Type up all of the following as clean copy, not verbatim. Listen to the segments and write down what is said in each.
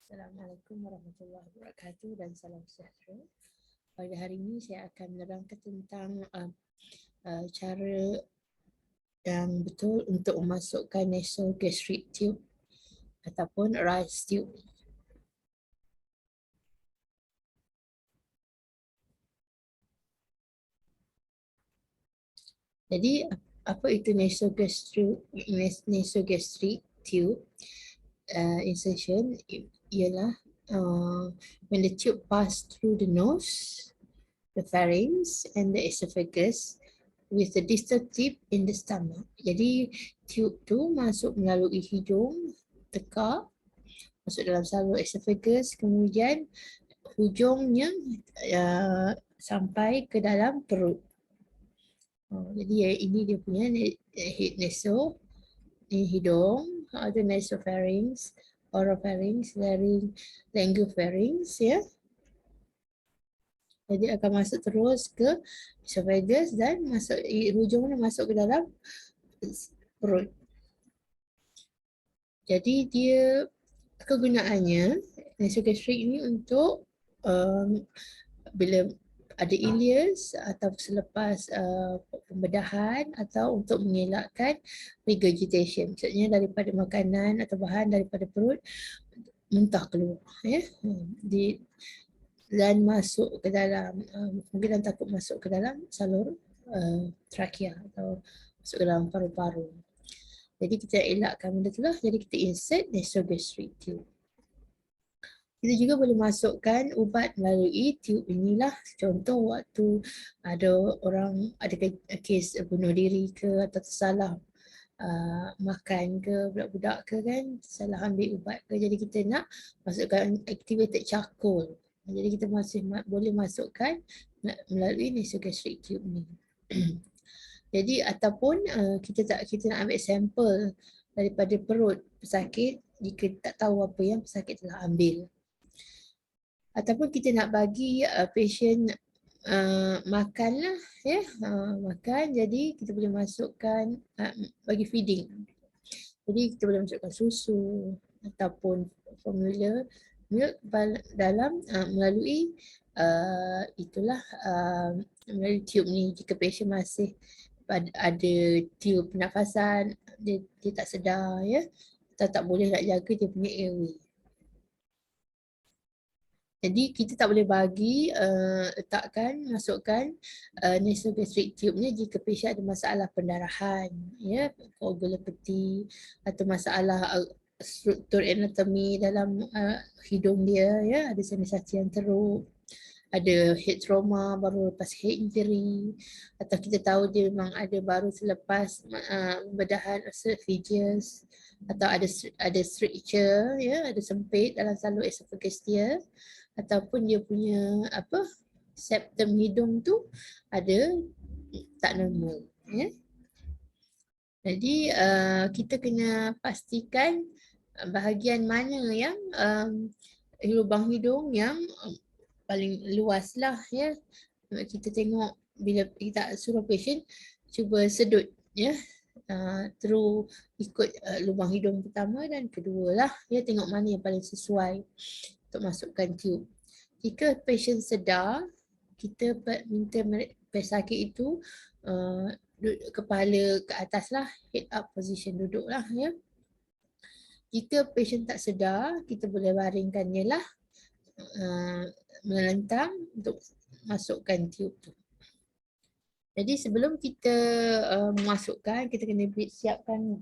Assalamualaikum warahmatullahi wabarakatuh dan salam sejahtera. Pada hari ini saya akan menerangkan tentang cara yang betul untuk memasukkan nasogastric tube ataupun rice tube. Jadi apa itu nasogastric tube insertion? Ialah when the tube pass through the nose, the pharynx and the esophagus with the distal tip in the stomach. Jadi tube tu masuk melalui hidung, tekak, masuk dalam saluran esophagus, kemudian hujungnya sampai ke dalam perut. Jadi ini dia punya naso, ni hidung, ada nasopharynx, oropharynx, laryngopharynx, ya. Jadi akan masuk terus ke esophagus dan masuk hujungnya masuk ke dalam perut. Jadi dia kegunaannya nasogastric ini untuk bila ada ileus atau selepas pembedahan atau untuk mengelakkan regurgitation. Maksudnya daripada makanan atau bahan daripada perut muntah keluar, ya. Dan masuk ke dalam mungkin takut masuk ke dalam salur trakea atau masuk ke dalam paru-paru. Jadi kita elakkan benda tu lah. Jadi kita insert nasogastric tube. Kita juga boleh masukkan ubat melalui tube inilah. Contoh waktu ada orang ada kes bunuh diri ke atau tersalah makan ke, budak-budak ke kan, salah ambil ubat ke. Jadi kita nak masukkan activated charcoal. Jadi kita masih boleh masukkan melalui nasogastric tube ni. Jadi ataupun kita nak ambil sampel daripada perut pesakit jika tak tahu apa yang pesakit telah ambil. Ataupun kita nak bagi patient makan lah, ya, makan. Jadi kita boleh masukkan bagi feeding. Jadi kita boleh masukkan susu ataupun formula milk dalam melalui melalui tube ni. Jika patient masih ada tube pernafasan, dia tak sedar, ya, tak boleh nak jaga dia punya airway. Jadi kita tak boleh bagi masukkan nasogastric tube ni jika pasien ada masalah pendarahan, ya, coagulopathy atau masalah struktur anatomi dalam hidung dia, ya, ada sensasi yang teruk, ada head trauma baru lepas head injury, atau kita tahu dia memang ada baru selepas bedahan esophagus atau ada stricture, ya, ada sempit dalam salur esophagus dia, ataupun dia punya septum hidung tu ada tak normal, ya. Jadi kita kena pastikan bahagian mana yang lubang hidung yang paling luas lah, ya. Kita tengok bila kita suruh patient cuba sedut, ya, through ikut lubang hidung pertama dan kedua lah, ya, tengok mana yang paling sesuai untuk masukkan tube. Jika patient sedar, kita minta pesakit itu kepala ke atas lah, head up position, duduk lah, ya. Jika patient tak sedar, kita boleh baringkannya lah melentang untuk masukkan tube tu. Jadi sebelum kita memasukkan, kita kena siapkan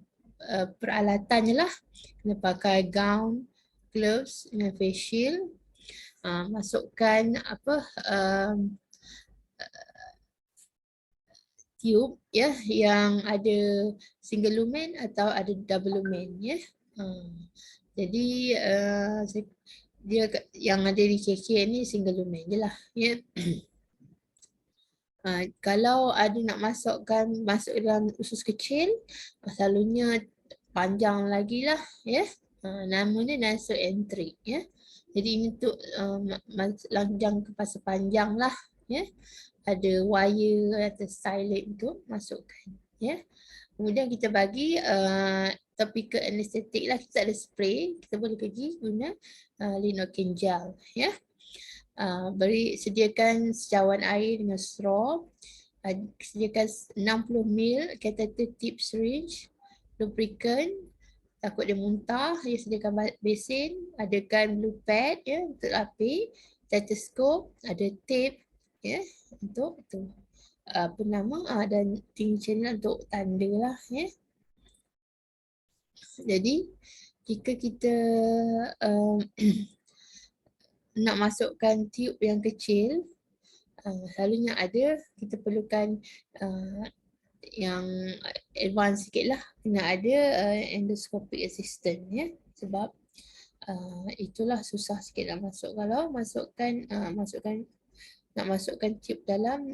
peralatannya lah. Kena pakai gown, gloves dengan face shield. Masukkan tube, ya, yang ada single lumen atau ada double lumen, ya. Jadi dia yang ada di KK ni single lumen je lah, ya. Kalau ada nak masuk dalam usus kecil, selalunya panjang lagi lah, ya. Namanya nasoentry, ya. Jadi ini untuk lanjang ke pasal panjang lah, ya. Ada wire atau stylet untuk masukkan, ya. Kemudian kita bagi topical anesthetic lah, kita tak ada spray, kita boleh pergi guna lidocaine gel, ya. Sediakan secawan air dengan straw, sediakan 60 ml catheter tip syringe, lubricant, takut dia muntah, ya, sediakan besin, adakan blue pad, ya, untuk lapis, stethoscope, ada tape, ya, untuk tu apa nama, dan tinggi channel untuk tanda lah, ya. Jadi jika kita nak masukkan tube yang kecil, selalunya kita perlukan yang advance sikit lah, kena ada endoscopic assistant, ya, sebab itulah susah sikit nak masuk. Kalau nak masukkan tube dalam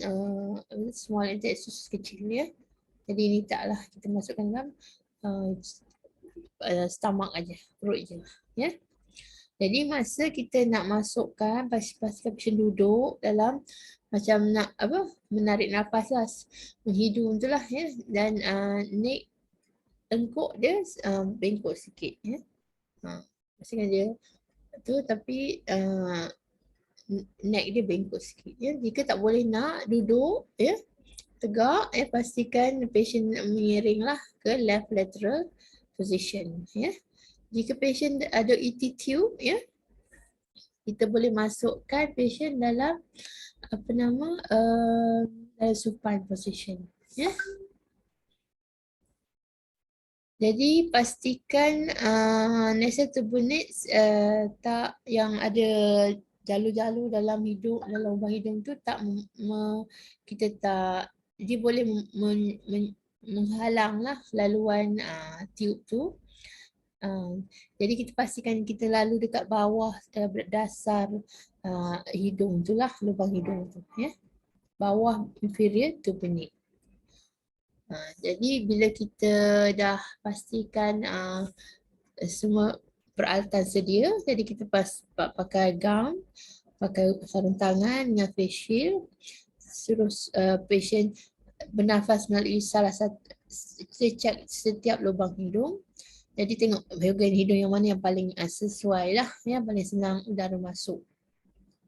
small intestine kecil, ya, jadi ni taklah kita masukkan dalam stomach aja, perut je, ya. Jadi masa kita nak masukkan, pastikan pasien duduk dalam macam nak menarik nafas lah, menghidung tu lah, ya, dan neck tengkuk dia bengkok sikit, ya. Pastikan dia tu, tapi neck dia bengkok sikit, ya. Jika tak boleh nak duduk, ya, tegak, ya, pastikan patient mengiring lah ke left lateral position, ya. Jika patient ada ET tube, ya, kita boleh masukkan patient dalam dalam supine position, ya. Jadi pastikan nasal turbinates tak yang ada jalur-jalur dalam hidung, dalam lubang hidung tu tak kita tak, dia boleh menghalang lah laluan tube tu. Jadi kita pastikan kita lalu dekat bawah dasar hidung tu lah, lubang hidung tu, ya, bawah inferior turbinate. Jadi bila kita dah pastikan semua peralatan sedia, jadi kita pakai gown, pakai sarung tangan dengan face shield, suruh patient bernafas melalui salah satu, cek setiap lubang hidung. Jadi tengok bahagian hidung yang mana yang paling sesuai lah, ya, paling senang udara masuk.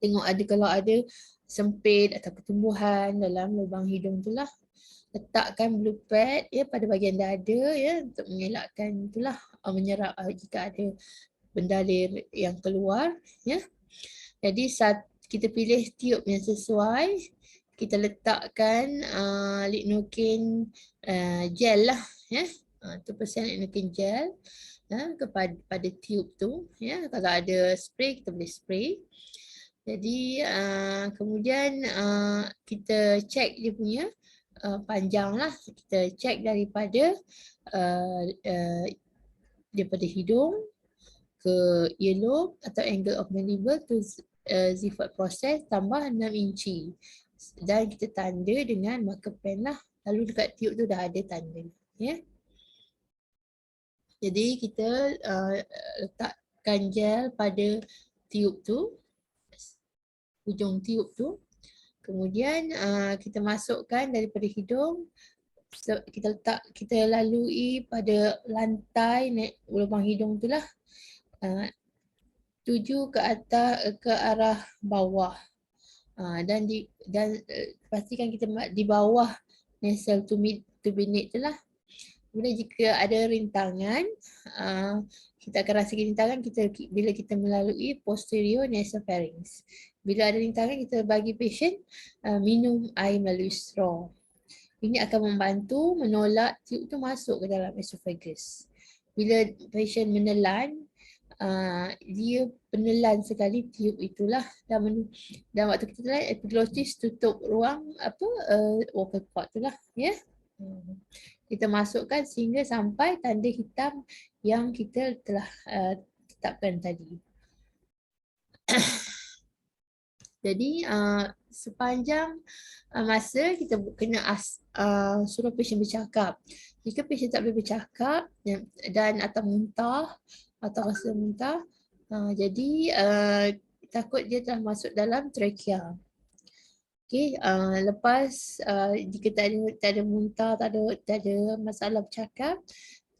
Tengok kalau ada sempit atau pertumbuhan dalam lubang hidung tu lah. Letakkan blue pad, ya, pada bahagian dada, ya, untuk mengelakkan itulah menyerap jika ada benda yang keluar, ya. Jadi saat kita pilih tube yang sesuai, kita letakkan lidocaine gel lah, ya. 2% lidocaine gel pada tube tu, ya. Kalau ada spray, kita boleh spray. Jadi kemudian kita cek dia punya panjang lah. Kita cek daripada daripada hidung ke earlobe atau angle of mandible to Ziegfeld process tambah 6 inci. Dan kita tanda dengan marker pen lah. Lalu dekat tube tu dah ada tanda, ya. Jadi kita letakkan gel pada tube tu, hujung tube tu. Kemudian kita masukkan daripada hidung, kita lalui pada lantai lubang hidung tu lah, tuju ke atas, ke arah bawah, dan pastikan kita di bawah nasal turbinate tu lah. Kemudian jika ada rintangan, kita akan rasakan rintangan bila kita melalui posterior nasopharynx. Bila ada rintangan, kita bagi patient minum air melalui straw. Ini akan membantu menolak tube tu masuk ke dalam esophagus. Bila patient menelan, dia penelan sekali tube itulah, dan waktu kita telan, epiglottis tutup ruang vocal cord tu lah, ya. Kita masukkan sehingga sampai tanda hitam yang kita telah tetapkan tadi. Jadi sepanjang masa kita kena suruh patient bercakap. Jika patient tak boleh bercakap dan atau muntah atau rasa muntah, jadi takut dia telah masuk dalam trachea. Okay, lepas jika tak ada muntah, tak ada masalah bercakap,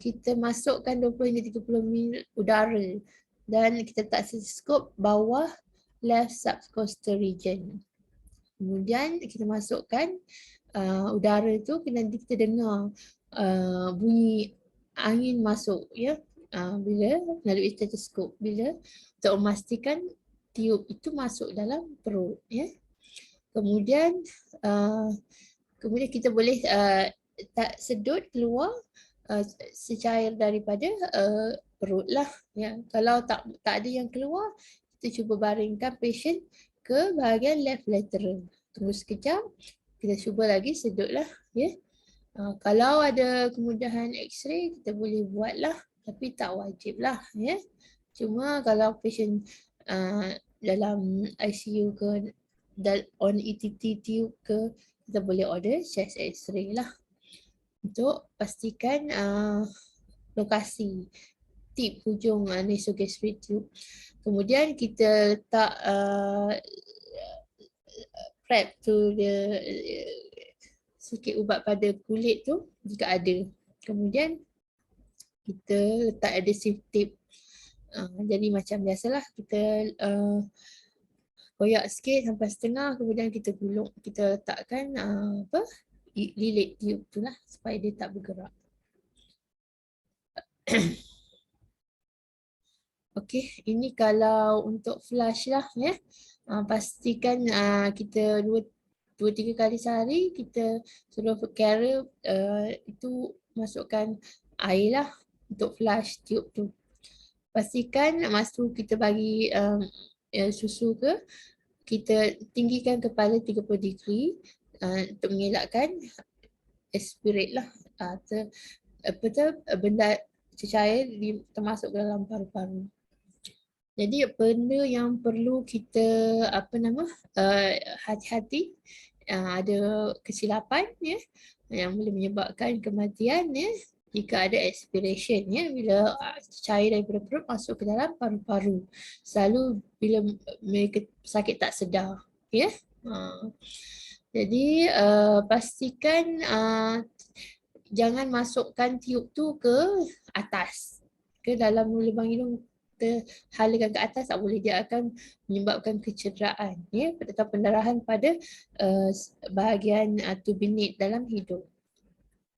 kita masukkan 20 hingga 30 ml udara dan kita letak stetoskop bawah left subcostal region. Kemudian kita masukkan udara tu, nanti kita dengar bunyi angin masuk ya. Bila melalui stetoskop, bila untuk memastikan tiup itu masuk dalam perut ya. Kemudian kita boleh tak sedut keluar secair daripada perut lah ya. Kalau tak ada yang keluar, kita cuba baringkan pasien ke bahagian left lateral. Tunggu sekejap, kita cuba lagi sedut lah ya. Kalau ada kemudahan X-ray, kita boleh buat lah, tapi tak wajib lah ya. Cuma kalau pasien dalam ICU ke on ETT tube ke, kita boleh order chest X-ray lah untuk pastikan lokasi tip hujung nasogastric tube. Kemudian kita letak prep tu dia sikit ubat pada kulit tu jika ada. Kemudian kita letak adhesive tape. Jadi macam biasalah, kita koyak sikit sampai setengah, kemudian kita gulung, kita letakkan lilit tube tu lah supaya dia tak bergerak. Okey, ini kalau untuk flush lah ya. Pastikan kita 2-3 kali sehari kita suruh carer itu masukkan air lah untuk flush tube tu. Pastikan masa kita bagi susu ke, kita tinggikan kepala 30 degree untuk mengelakkan aspirate lah benda cecair termasuk dalam paru-paru. Jadi benda yang perlu kita hati-hati, ada kesilapan ya yang boleh menyebabkan kematian ya jika ada aspiration ya, bila cair daripada perut masuk ke dalam paru-paru. Selalu bila mereka sakit tak sedar ya. Jadi pastikan jangan masukkan tiup tu ke atas, ke dalam lubang hidung, halakan ke atas tak boleh, dia akan menyebabkan kecederaan ya, atau pendarahan pada bahagian turbinate dalam hidung.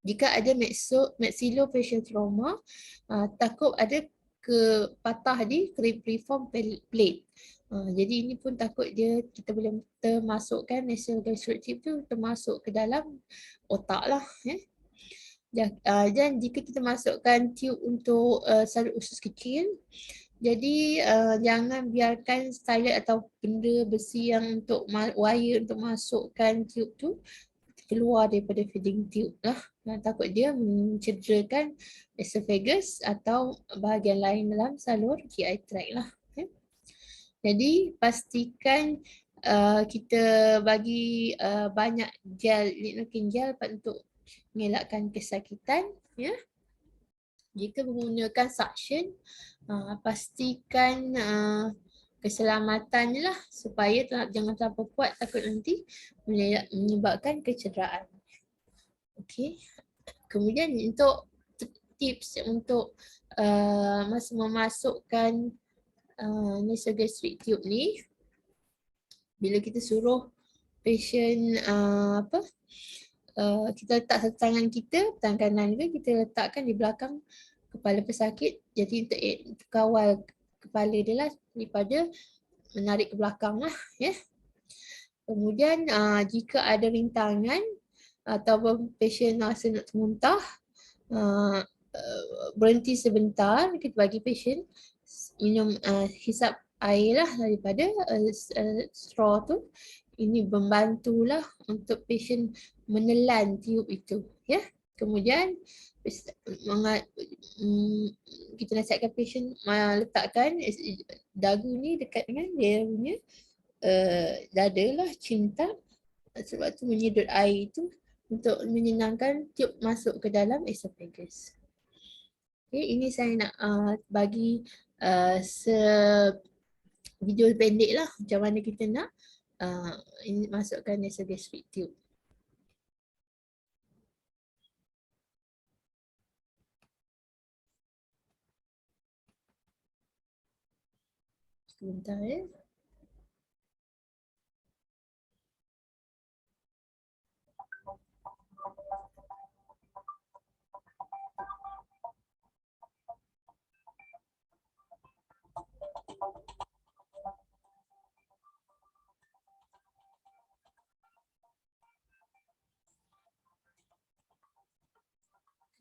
Jika ada maxillofacial trauma, takut ada patah di cribriform plate. Jadi ini pun takut kita boleh termasukkan nasogastric tube tu termasuk ke dalam otak lah ya. Dan jika kita masukkan tube untuk salur usus kecil, jadi jangan biarkan stylet atau benda besi yang untuk wire untuk masukkan tube tu keluar daripada feeding tube lah. Takut dia mencederakan esophagus atau bahagian lain dalam salur GI tract lah. Jadi pastikan kita bagi banyak gel, lidocaine gel untuk mengelakkan kesakitan ya. Jika menggunakan suction, pastikan keselamatannya lah supaya jangan terlalu kuat, takut nanti menyebabkan kecederaan. Okey. Kemudian untuk tips untuk masa memasukkan nasogastric tube ni, bila kita suruh patient kita letak satu tangan kita, tangan kanan juga kita letakkan di belakang kepala pesakit, jadi untuk kawal kepala dia lah daripada menarik ke belakang lah ya. Kemudian jika ada rintangan atau pasien rasa nak termuntah, berhenti sebentar, kita bagi pasien minum hisap air lah daripada straw tu. Ini membantulah untuk pasien menelan tiup itu ya. Kemudian kita nasihatkan pasien letakkan dagu ni dekat dengan dia punya dada lah, cinta, sebab tu menyedut air itu untuk menyenangkan tiup masuk ke dalam esophagus. Okay, ini saya nak bagi video pendek lah macam mana kita nak masukkan nasogastric tube. Sebentar ya.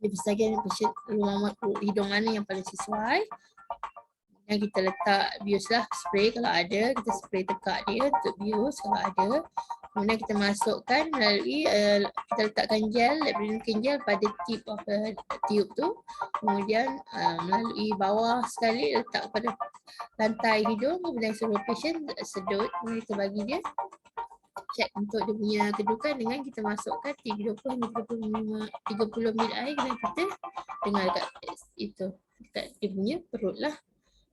Dia bahagian hidung mana yang paling sesuai. Dan kita letak bius lah, spray kalau ada, kita spray tekak dia untuk bius kalau ada. Kemudian kita masukkan melalui, kita letakkan gel, labyrinthine gel pada tip of tube tu. Kemudian melalui bawah sekali letak pada lantai hidung, kemudian suruh patient sedut, kemudian kita bagi dia check untuk dia punya kedudukan dengan kita masukkan 20 hingga 30 ml air dan kita dengar dekat itu, dekat dia punya perut lah,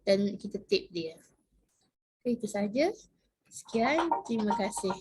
dan kita tape dia. Okay, itu saja. Sekian, terima kasih.